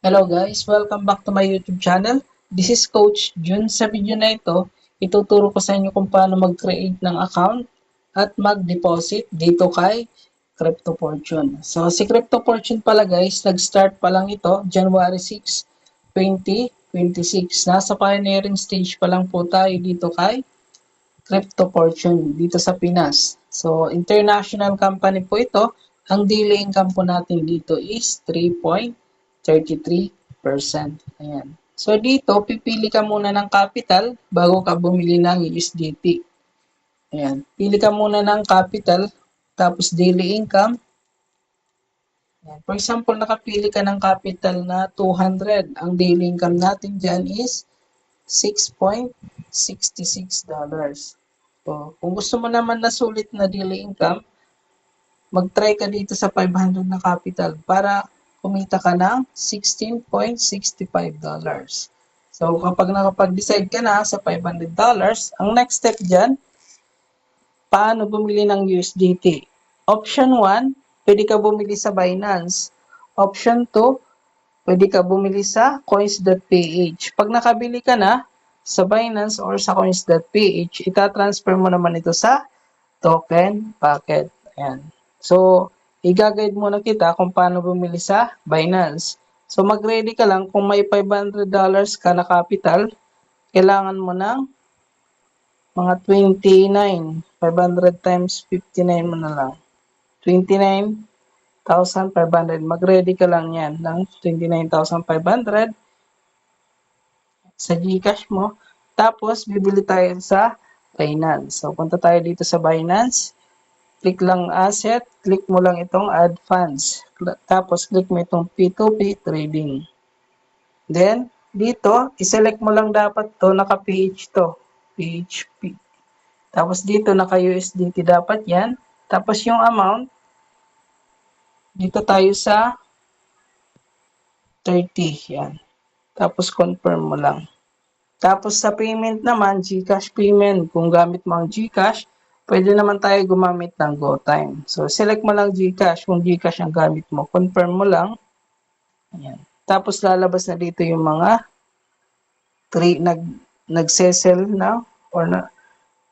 Hello guys, welcome back to my YouTube channel. This is Coach Jun. Sa video na ito, ituturo ko sa inyo kung paano mag-create ng account at mag-deposit dito kay Crypto Fortune. So si Crypto Fortune pala guys, nag-start pa lang ito January 6, 2026. Nasa pioneering stage pa lang po tayo dito kay Crypto Fortune dito sa Pinas. So international company po ito. Ang daily income po natin dito is 3.33%. Ayan. So dito, pipili ka muna ng capital bago ka bumili ng USDT. Ayan. Pili ka muna ng capital, tapos daily income. Ayan. For example, nakapili ka ng capital na 200. Ang daily income natin dyan is $6.66. So, kung gusto mo naman na sulit na daily income, mag-try ka dito sa 500 na capital para kumita ka ng $16.65. So, kapag nakapag-decide ka na sa $500, ang next step dyan, paano bumili ng USDT? Option 1, pwede ka bumili sa Binance. Option 2, pwede ka bumili sa coins.ph. Pag nakabili ka na sa Binance or sa coins.ph, itatransfer mo naman ito sa token packet. Ayan. So, i-guide muna kita kung paano bumili sa Binance. So, mag-ready ka lang kung may $500 ka na capital, kailangan mo ng mga 29. 500 times 59 mo na lang. 29,500. Mag-ready ka lang yan ng 29,500 sa GCash mo. Tapos, bibili tayo sa Binance. So, punta tayo dito sa Binance. Click lang asset, click mo lang itong add funds. Tapos click mo itong P2P trading. Then, dito, iselect mo lang dapat to, naka-PH to. PHP. Tapos dito, naka-USDT dapat yan. Tapos yung amount, dito tayo sa 30. Yan. Tapos confirm mo lang. Tapos sa payment naman, GCash payment. Kung gamit mo ang GCash, pwede naman tayo gumamit ng GoTime. So, select mo lang GCash kung GCash ang gamit mo. Confirm mo lang. Ayan. Tapos lalabas na dito yung mga nagse-sell na or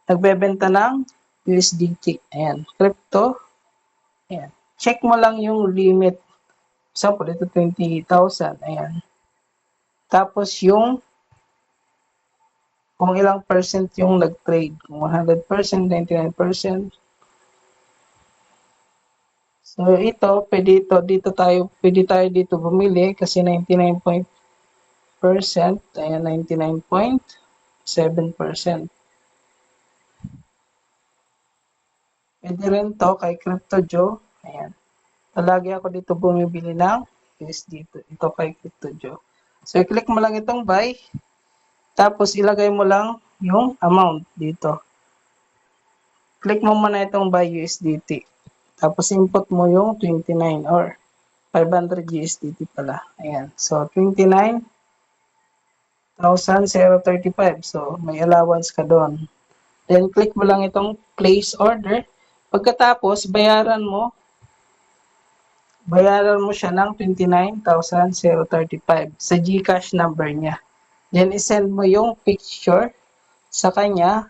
nagbebenta ng USDT. Ayan. Crypto. Ayan. Check mo lang yung limit. Example, ito 20,000. Ayan. Tapos yung kung ilang percent yung nag-trade. Kung 100%, 99%. So ito, pwede tayo dito bumili kasi 99%, ayan 99.7%. Pwede rin to kay CryptoJoe. Ayan. Palagi ako dito bumibili ng USDT. Ito kay CryptoJoe. So i-click mo lang itong buy. Tapos ilagay mo lang yung amount dito. Click mo muna itong buy USDT. Tapos input mo yung 29 or 500 USDT pala. Ayan. So 29,035. So may allowance ka doon. Then click mo lang itong place order. Pagkatapos bayaran mo siya ng 29,035 sa GCash number niya. Then isend mo yung picture sa kanya.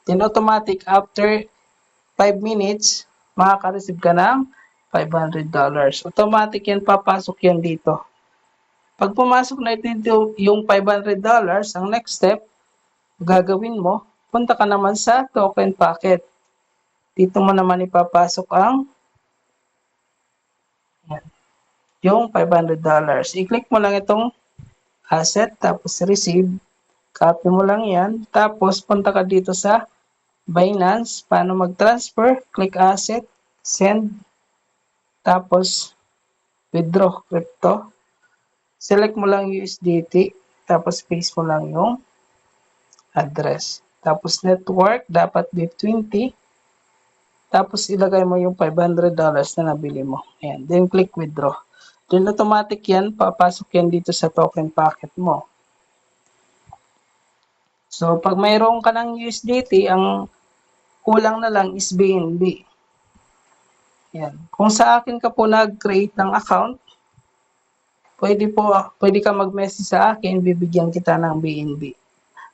Then automatic after 5 minutes, makaka-receive ka ng $500. Automatic yan, papasok yan dito. Pag pumasok na ito yung $500, ang next step, gagawin mo, punta ka naman sa token packet. Dito mo naman ipapasok yung $500. I-click mo lang itong asset, tapos receive. Copy mo lang yan. Tapos, punta ka dito sa Binance. Paano mag-transfer? Click asset, send, tapos withdraw crypto. Select mo lang USDT, tapos paste mo lang yung address. Tapos network, dapat BIP20. Tapos ilagay mo yung $500 na nabili mo. Ayan. Then click withdraw. Then automatic yan, papasok yan dito sa token packet mo. So pag mayroon ka ng USDT, ang kulang na lang is BNB. Ayan. Kung sa akin ka po nag-create ng account, pwede ka mag-message sa akin, bibigyan kita ng BNB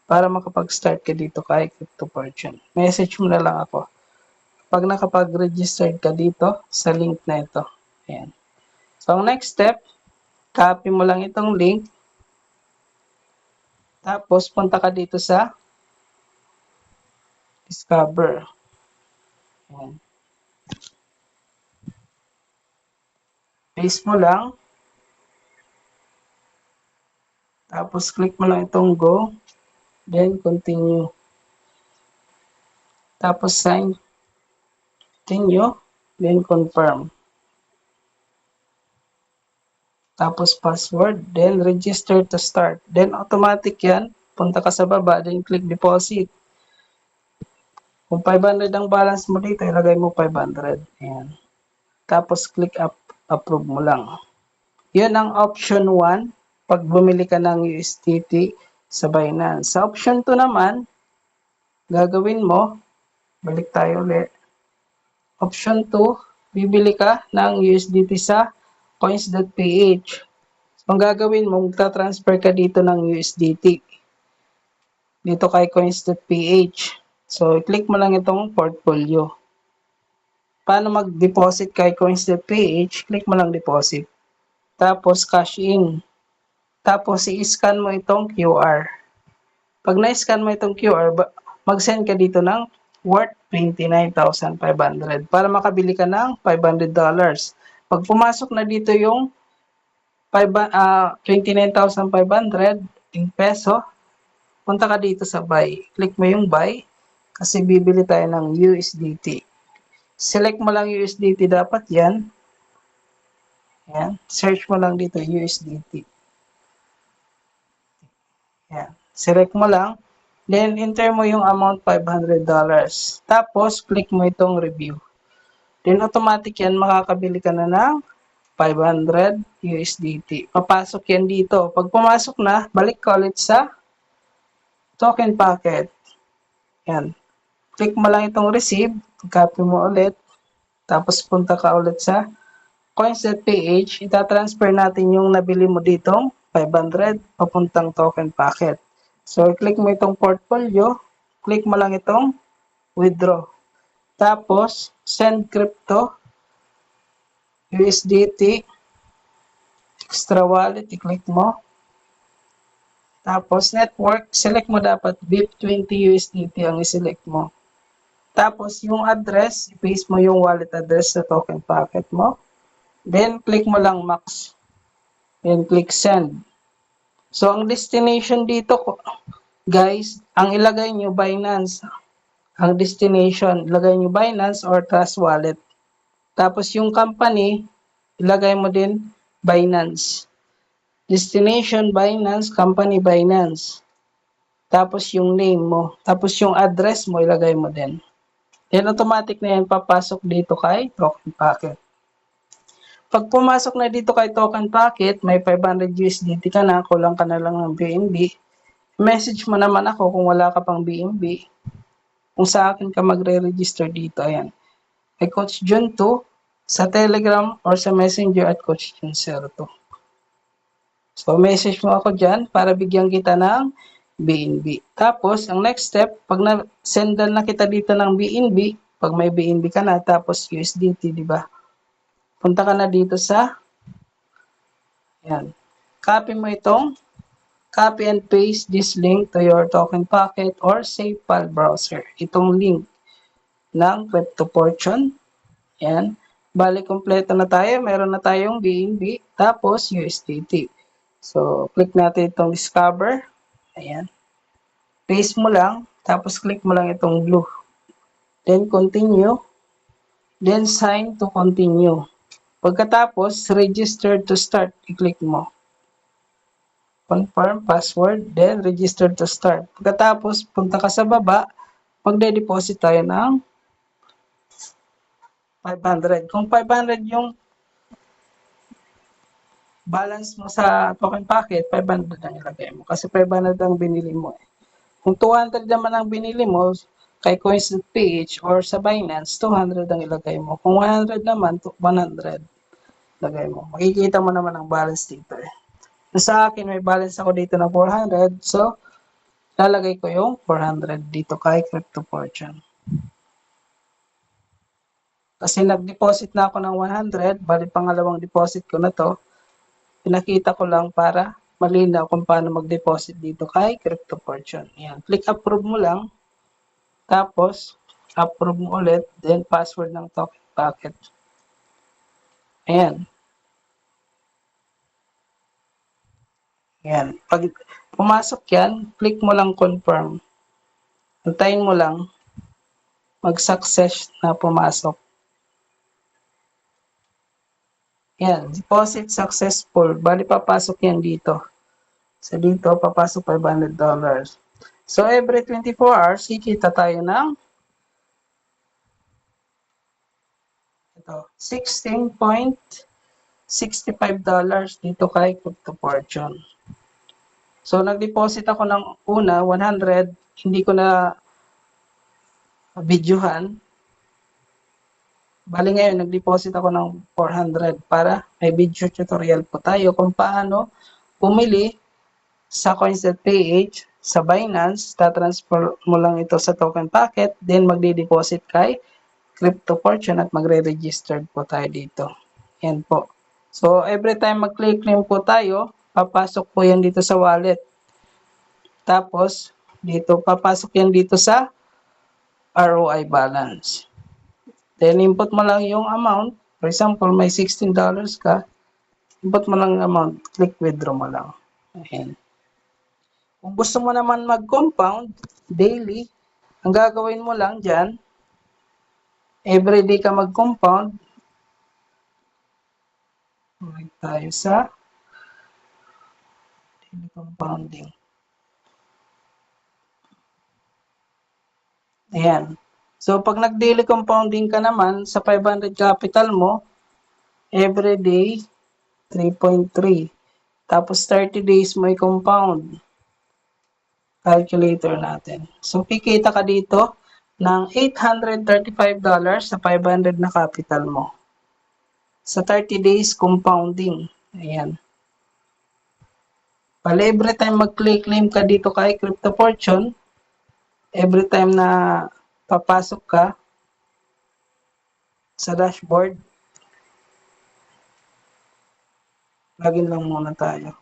para makapag-start ka dito kay Crypto Fortune. Message mo na lang ako. Pag nakapag-registered ka dito sa link na ito. Ayan. So, ang next step, copy mo lang itong link. Tapos, punta ka dito sa Discover. Ayan. Paste mo lang. Tapos, click mo lang itong Go. Then, continue. Tapos, sign. Continue. Then, confirm. Tapos, password. Then, register to start. Then, automatic yan. Punta ka sa baba. Then, click deposit. Kung 500 ang balance mo dito, ilagay mo 500. Ayan. Tapos, click approve mo lang. Yan ang option 1. Pag bumili ka ng USDT sa Binance. Sa option 2 naman, gagawin mo, balik tayo ulit. Option 2, bibili ka ng USDT sa coins.ph. So, ang gagawin mo, magta-transfer ka dito ng USDT. Dito kay coins.ph. So, i-click mo lang itong portfolio. Paano mag-deposit kay coins.ph? Click mo lang deposit. Tapos, cash in. Tapos, i-scan mo itong QR. Pag na-scan mo itong QR, mag-send ka dito ng worth 29,500 para makabili ka ng $500. Pag pumasok na dito yung 29,500 in peso, punta ka dito sa buy. Click mo yung buy kasi bibili tayo ng USDT. Select mo lang USDT dapat yan. Yan. Search mo lang dito USDT. Yan. Select mo lang. Then, enter mo yung amount $500. Tapos, click mo itong review. Then, automatic yan, makakabili ka na ng 500 USDT. Papasok yan dito. Pag pumasok na, balik ka ulit sa token packet. Yan. Click mo lang itong receive. Copy mo ulit. Tapos, punta ka ulit sa coins.ph. Ita-transfer natin yung nabili mo ditong 500 papuntang token packet. So, click mo itong portfolio, click mo lang itong withdraw. Tapos, send crypto, USDT, extra wallet, i-click mo. Tapos, network, select mo dapat BIP20 USDT ang i-select mo. Tapos, yung address, i-paste mo yung wallet address sa token packet mo. Then, click mo lang max. Then, click send. So, ang destination dito, guys, ang ilagay nyo Binance. Ang destination, ilagay nyo Binance or Trust Wallet. Tapos yung company, ilagay mo din Binance. Destination Binance, company Binance. Tapos yung name mo. Tapos yung address mo, ilagay mo din. Then automatic na yan papasok dito kay Token Packet. Pag pumasok na dito kay Token Packet, may 500 USDT ka na, kulang ka na lang ng BNB. Message mo naman ako kung wala ka pang BNB. Kung sa akin ka magre-register dito, ayan. Kay Coach John 2, sa Telegram or sa Messenger at Coach John 02. So, message mo ako dyan para bigyan kita ng BNB. Tapos, ang next step, pag na-sendan na kita dito ng BNB, pag may BNB ka na, tapos USDT, di ba? Punta ka na dito sa, yan. Copy mo itong, copy and paste this link to your token packet or save file browser. Itong link ng Crypto Fortune. Yan. Bali, kompleto na tayo. Meron na tayong BNB, tapos USDT. So, click natin itong discover. Ayan. Paste mo lang, tapos click mo lang itong blue. Then, continue. Then, sign to continue. Pagkatapos, register to start. I-click mo. Confirm password, then register to start. Pagkatapos, punta ka sa baba, magde-deposit tayo ng 500. Kung 500 yung balance mo sa token packet, 500 ang ilagay mo. Kasi 500 ang binili mo. Kung 200 naman ang binili mo, kay coins.ph or sa Binance, 200 ang ilagay mo. Kung 100 naman, 100 ilagay mo. Makikita mo naman ang balance dito eh. Sa akin, may balance ako dito na 400. So, lalagay ko yung 400 dito kay Crypto Fortune. Kasi nag-deposit na ako ng 100, bali pangalawang deposit ko na to. Pinakita ko lang para malinaw kung paano mag-deposit dito kay Crypto Fortune. Ayan. Click approve mo lang. Tapos, approve mo ulit. Then, password ng token packet. Ayan. Ayan. Pag pumasok yan, click mo lang confirm. Antayin mo lang mag-success na pumasok. Ayan. Deposit successful. Bali, papasok yan dito. So, dito, papasok $500. So, every 24 hours, kikita tayo ng ito, $16.65 dito kay Crypto Fortune. So, nag-deposit ako ng una, 100. Hindi ko na videohan. Bali ngayon, nag-deposit ako ng 400 para may video tutorial po tayo kung paano pumili sa coins.ph, sa Binance, tatransfer mo lang ito sa token packet, then magdi-deposit kay Crypto Fortune at magre-register po tayo dito. Yan po. So, every time mag-click claim po tayo, papasok po yan dito sa wallet. Tapos, dito, papasok yan dito sa ROI balance. Then, input mo lang yung amount. For example, may $16 ka. Input mo lang yung amount. Click withdraw mo lang. Ayan. Kung gusto mo naman mag-compound daily, ang gagawin mo lang dyan, everyday ka mag-compound. Balik tayo sa daily compounding. Ayan. So, pag nag-daily compounding ka naman, sa 500 capital mo, everyday, 3.3. Tapos, 30 days mo i-compound. Calculator natin. So, kikita ka dito ng $835 sa 500 na capital mo. Sa 30 days compounding. Ayan. Pala, every time mag-claim ka dito kay Crypto Fortune, every time na papasok ka sa dashboard, login lang muna tayo.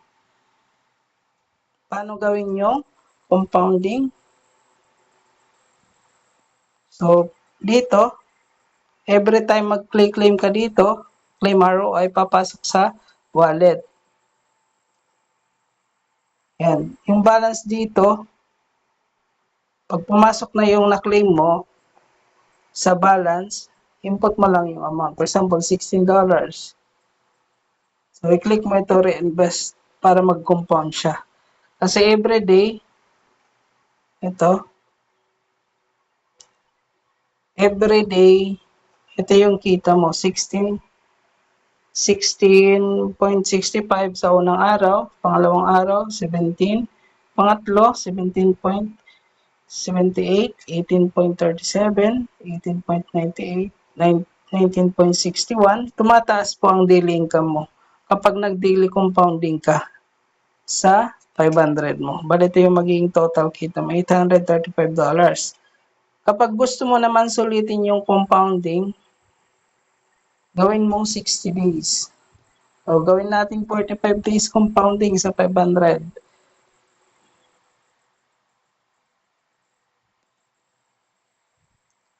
Paano gawin yung compounding? So, dito, every time mag-claim ka dito, claim ROI papasok sa wallet. Yan. Yung balance dito, pag pumasok na yung na-claim mo sa balance, input mo lang yung amount. For example, $16. So, i-click mo ito reinvest para mag-compound siya. Kasi everyday, everyday, ito yung kita mo, 16.65 sa unang araw, pangalawang araw, 17, pangatlo, 17.78, 18.37, 18.98, 19.61. Tumataas po ang daily income mo kapag nag-daily compounding ka sa 500 mo. Bali, ito yung magiging total kita mo, $835. Kapag gusto mo naman sulitin yung compounding, gawin mong 60 days. O, gawin natin 45 days compounding sa 500.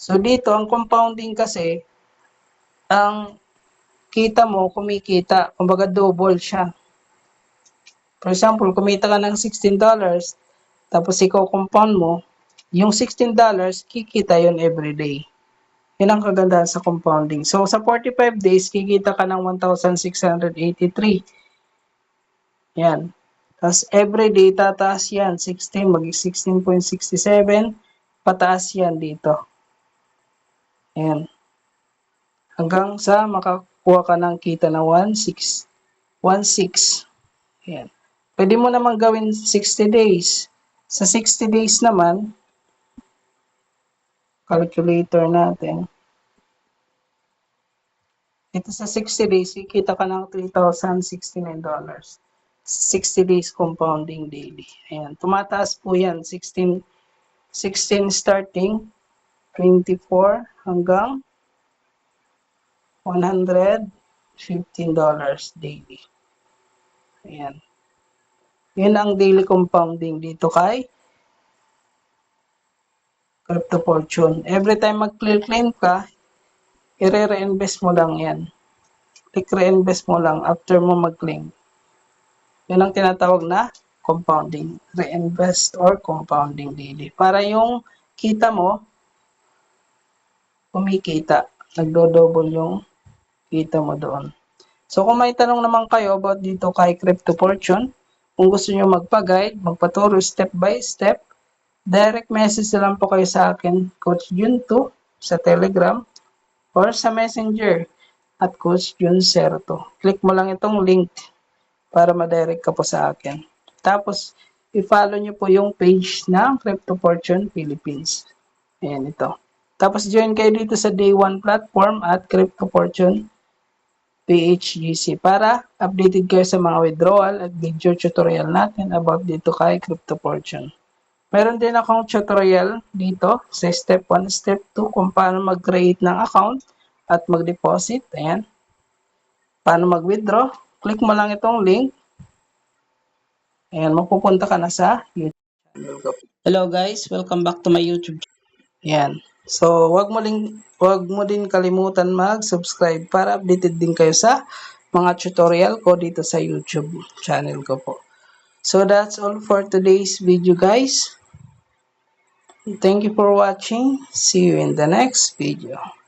So, dito, ang compounding kasi, ang kita mo, kumikita. Kumbaga, double siya. For example, kumita ka ng $16, tapos ikaw compound mo, yung $16, kikita yon everyday. Yun ang kagandahan sa compounding. So, sa 45 days, kikita ka ng 1,683. Yan. Tapos, everyday, tataas yan. 16, maging 16.67. Pataas yan dito. Yan. Hanggang sa makakuha ka ng kita na 1,6. 1,6. Yan. Pwede mo naman gawin 60 days. Sa 60 days naman, calculator natin. Ito sa 60 days, kikita ka ng $3,069. 60 days compounding daily. Ayan, tumataas po yan. 16 starting, 24 hanggang $115 daily. Ayan. Yun ang daily compounding dito kay Crypto Fortune. Every time mag-claim ka, i-reinvest mo lang yan. Click reinvest mo lang after mo mag-claim. Yun ang tinatawag na compounding. Reinvest or compounding daily. Para yung kita mo, kumikita. Nagdo-double yung kita mo doon. So kung may tanong naman kayo about dito kay Crypto Fortune, kung gusto nyo magpa-guide, magpaturo step by step, direct message na lang po kayo sa akin, Coach Jun2, sa Telegram, or sa Messenger at Coach Jun Certo. Click mo lang itong link para ma-direct ka po sa akin. Tapos, i-follow nyo po yung page ng Crypto Fortune Philippines. Ayan ito. Tapos, join kayo dito sa Day 1 platform at Crypto Fortune PHGC para updated kayo sa mga withdrawal at video tutorial natin about dito kay Crypto Fortune. Meron din akong tutorial dito sa step 1, step 2 kung paano mag-create ng account at mag-deposit. Ayan. Paano mag-withdraw. Click mo lang itong link. Ayan, mapupunta ka na sa YouTube channel ko. Hello guys, welcome back to my YouTube channel. Ayan. So, wag mo din kalimutan mag-subscribe para updated din kayo sa mga tutorial ko dito sa YouTube channel ko po. So, that's all for today's video guys. Thank you for watching. See you in the next video.